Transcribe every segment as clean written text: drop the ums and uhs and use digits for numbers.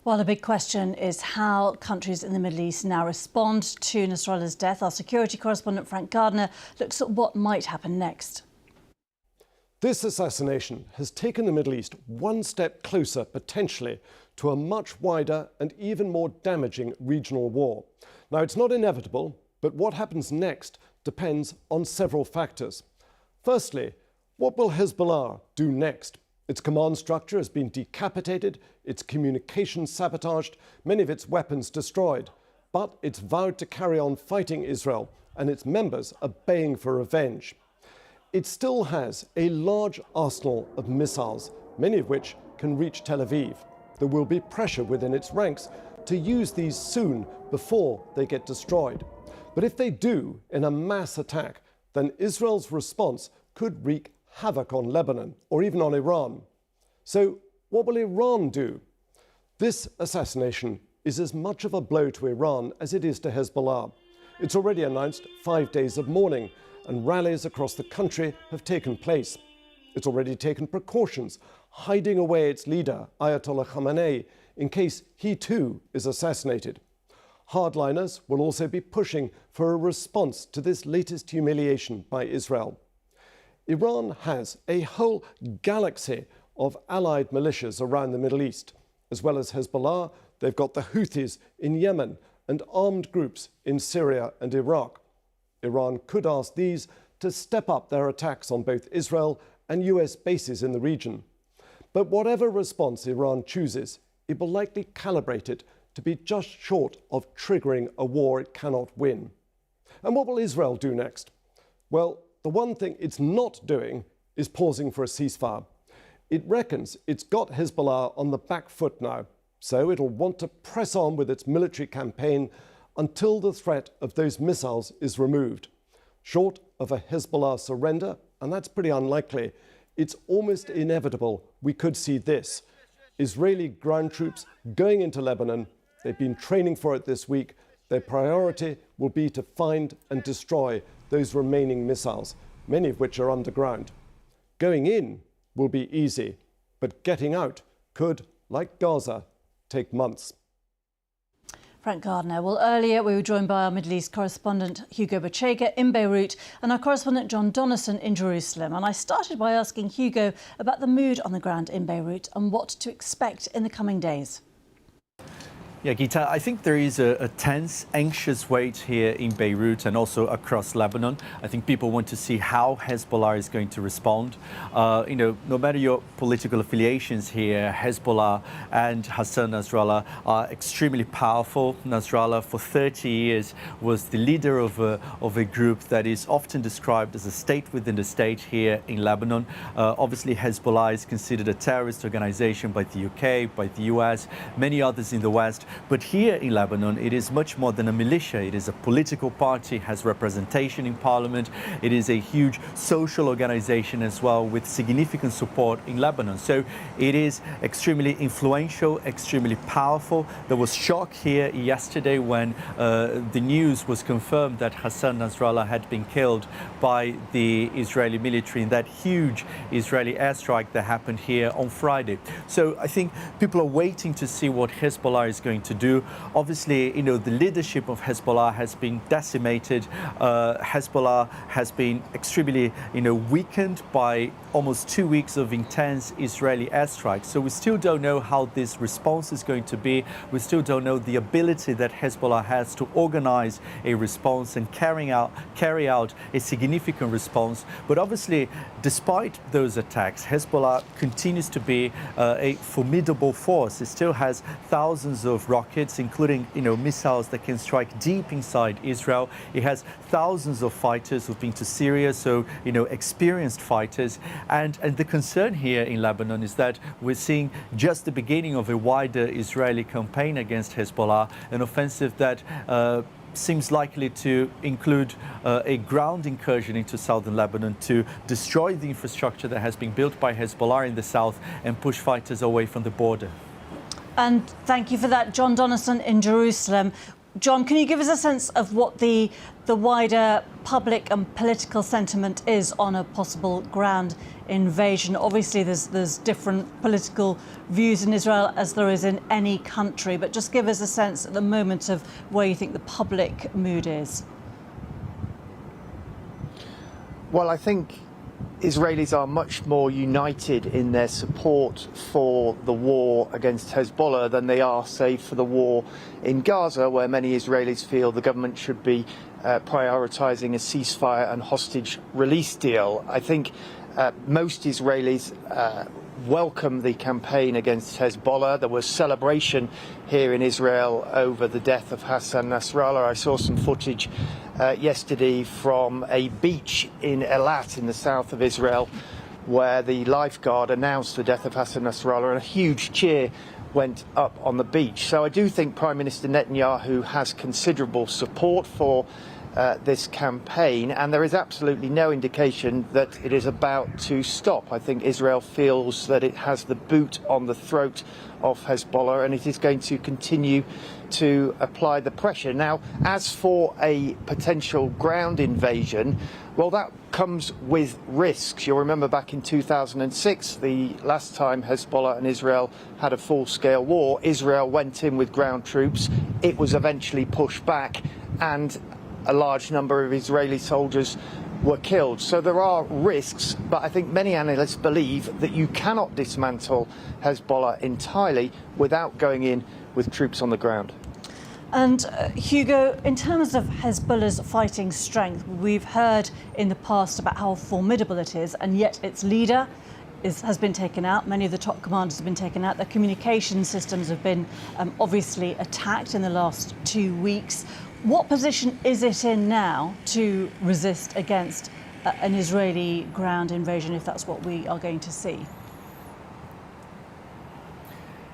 Well, the big question is how countries in the Middle East now respond to Nasrallah's death. Our security correspondent Frank Gardner looks at what might happen next. This assassination has taken the Middle East one step closer, potentially, to a much wider and even more damaging regional war. Now, it's not inevitable, but what happens next depends on several factors. Firstly, what will Hezbollah do next? Its command structure has been decapitated, its communications sabotaged, many of its weapons destroyed. But it's vowed to carry on fighting Israel, and its members are baying for revenge. It still has a large arsenal of missiles, many of which can reach Tel Aviv. There will be pressure within its ranks to use these soon before they get destroyed. But if they do in a mass attack, then Israel's response could wreak havoc on Lebanon or even on Iran. So what will Iran do? This assassination is as much of a blow to Iran as it is to Hezbollah. It's already announced 5 days of mourning, and rallies across the country have taken place. It's already taken precautions, hiding away its leader, Ayatollah Khamenei, in case he too is assassinated. Hardliners will also be pushing for a response to this latest humiliation by Israel. Iran has a whole galaxy of allied militias around the Middle East. As well as Hezbollah, they've got the Houthis in Yemen and armed groups in Syria and Iraq. Iran could ask these to step up their attacks on both Israel and US bases in the region. But whatever response Iran chooses, it will likely calibrate it to be just short of triggering a war it cannot win. And what will Israel do next? Well, the one thing it's not doing is pausing for a ceasefire. It reckons it's got Hezbollah on the back foot now, so it'll want to press on with its military campaign until the threat of those missiles is removed. Short of a Hezbollah surrender, and that's pretty unlikely, it's almost inevitable we could see this. Israeli ground troops going into Lebanon. They've been training for it this week. Their priority will be to find and destroy those remaining missiles, many of which are underground. Going in will be easy, but getting out could, like Gaza, take months. Frank Gardner. Well, earlier we were joined by our Middle East correspondent Hugo Bachega in Beirut and our correspondent John Donnison in Jerusalem. And I started by asking Hugo about the mood on the ground in Beirut and what to expect in the coming days. Yeah, Gita, I think there is a tense, anxious wait here in Beirut and also across Lebanon. I think people want to see how Hezbollah is going to respond. No matter your political affiliations here, Hezbollah and Hassan Nasrallah are extremely powerful. Nasrallah, for 30 years, was the leader of a group that is often described as a state within the state here in Lebanon. Obviously, Hezbollah is considered a terrorist organization by the UK, by the US, many others in the West. But here in Lebanon, it is much more than a militia. It is a political party, has representation in parliament. It is a huge social organization as well, with significant support in Lebanon. So it is extremely influential, extremely powerful. There was shock here yesterday when the news was confirmed that Hassan Nasrallah had been killed by the Israeli military in that huge Israeli airstrike that happened here on Friday. So I think people are waiting to see what Hezbollah is going to do. Obviously, the leadership of Hezbollah has been decimated. Hezbollah has been extremely, weakened by almost 2 weeks of intense Israeli airstrikes. So we still don't know how this response is going to be. We still don't know the ability that Hezbollah has to organize a response and carry out a significant response. But obviously, despite those attacks, Hezbollah continues to be a formidable force. It still has thousands of rockets, including missiles that can strike deep inside Israel. It has thousands of fighters who've been to Syria, so experienced fighters. And the concern here in Lebanon is that we're seeing just the beginning of a wider Israeli campaign against Hezbollah, an offensive that seems likely to include a ground incursion into southern Lebanon to destroy the infrastructure that has been built by Hezbollah in the south and push fighters away from the border. And thank you for that, John Donnison in Jerusalem. John, can you give us a sense of what the wider public and political sentiment is on a possible ground invasion? Obviously, there's different political views in Israel as there is in any country, but just give us a sense at the moment of where you think the public mood is. Well, I think Israelis are much more united in their support for the war against Hezbollah than they are, say, for the war in Gaza, where many Israelis feel the government should be prioritising a ceasefire and hostage release deal. I think most Israelis welcome the campaign against Hezbollah. There was celebration here in Israel over the death of Hassan Nasrallah. I saw some footage yesterday from a beach in Eilat in the south of Israel where the lifeguard announced the death of Hassan Nasrallah, and a huge cheer went up on the beach. So I do think Prime Minister Netanyahu has considerable support for this campaign, and there is absolutely no indication that it is about to stop. I think Israel feels that it has the boot on the throat of Hezbollah, and it is going to continue to apply the pressure. Now, as for a potential ground invasion, well, that comes with risks. You'll remember back in 2006, the last time Hezbollah and Israel had a full-scale war, Israel went in with ground troops. It was eventually pushed back, and a large number of Israeli soldiers were killed. So there are risks, but I think many analysts believe that you cannot dismantle Hezbollah entirely without going in with troops on the ground. And Hugo, in terms of Hezbollah's fighting strength, we've heard in the past about how formidable it is, and yet its leader has been taken out. Many of the top commanders have been taken out. Their communication systems have been obviously attacked in the last 2 weeks. What position is it in now to resist against an Israeli ground invasion, if that's what we are going to see?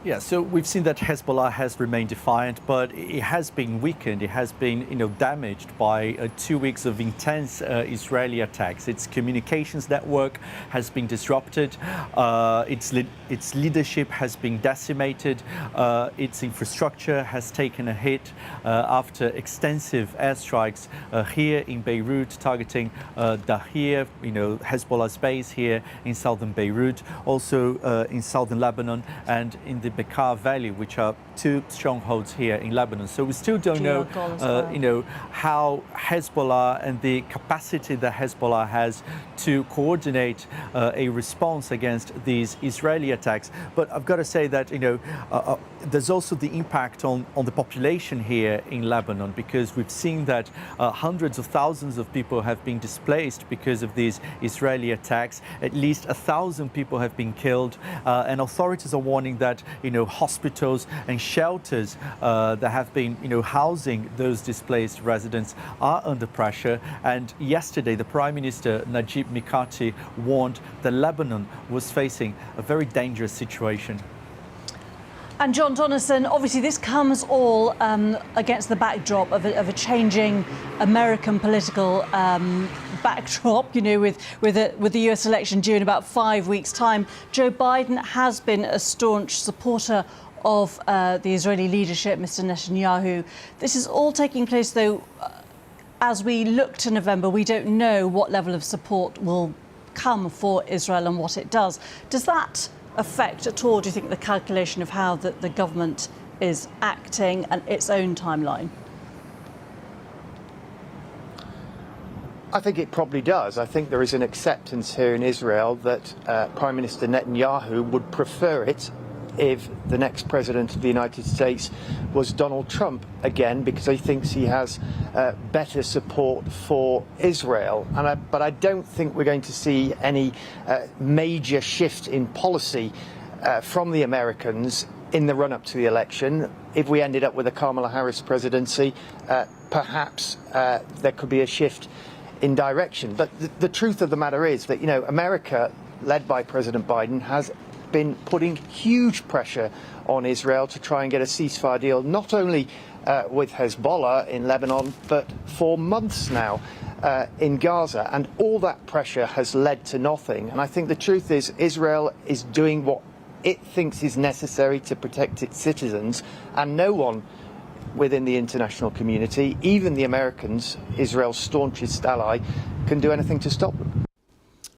Yeah, so we've seen that Hezbollah has remained defiant, but it has been weakened. It has been, damaged by 2 weeks of intense Israeli attacks. Its communications network has been disrupted. Its leadership has been decimated. Its infrastructure has taken a hit after extensive airstrikes here in Beirut, targeting Dahir, Hezbollah's base here in southern Beirut, also in southern Lebanon and in the Bekaa Valley, which are two strongholds here in Lebanon. So we still don't know, how Hezbollah and the capacity that Hezbollah has to coordinate a response against these Israeli attacks. But I've got to say that, there's also the impact on the population here in Lebanon, because we've seen that hundreds of thousands of people have been displaced because of these Israeli attacks. At least 1,000 people have been killed, and authorities are warning that hospitals and shelters that have been housing those displaced residents are under pressure. And yesterday the Prime Minister Najib Mikati warned that Lebanon was facing a very dangerous situation. And John Donison, obviously this comes all against the backdrop of a changing American political backdrop, with the US election due in about 5 weeks' time. Joe Biden has been a staunch supporter of the Israeli leadership, Mr. Netanyahu. This is all taking place, though, as we look to November. We don't know what level of support will come for Israel and what it does. Does that affect at all, do you think, the calculation of how the government is acting and its own timeline? I think it probably does. I think there is an acceptance here in Israel that Prime Minister Netanyahu would prefer it if the next president of the United States was Donald Trump again, because he thinks he has better support for Israel. But I don't think we're going to see any major shift in policy from the Americans in the run-up to the election. If we ended up with a Kamala Harris presidency, perhaps there could be a shift in direction. But the truth of the matter is that, America, led by President Biden, has been putting huge pressure on Israel to try and get a ceasefire deal, not only with Hezbollah in Lebanon, but for months now in Gaza. And all that pressure has led to nothing. And I think the truth is Israel is doing what it thinks is necessary to protect its citizens, and no one within the international community. Even the Americans, Israel's staunchest ally, can do anything to stop them.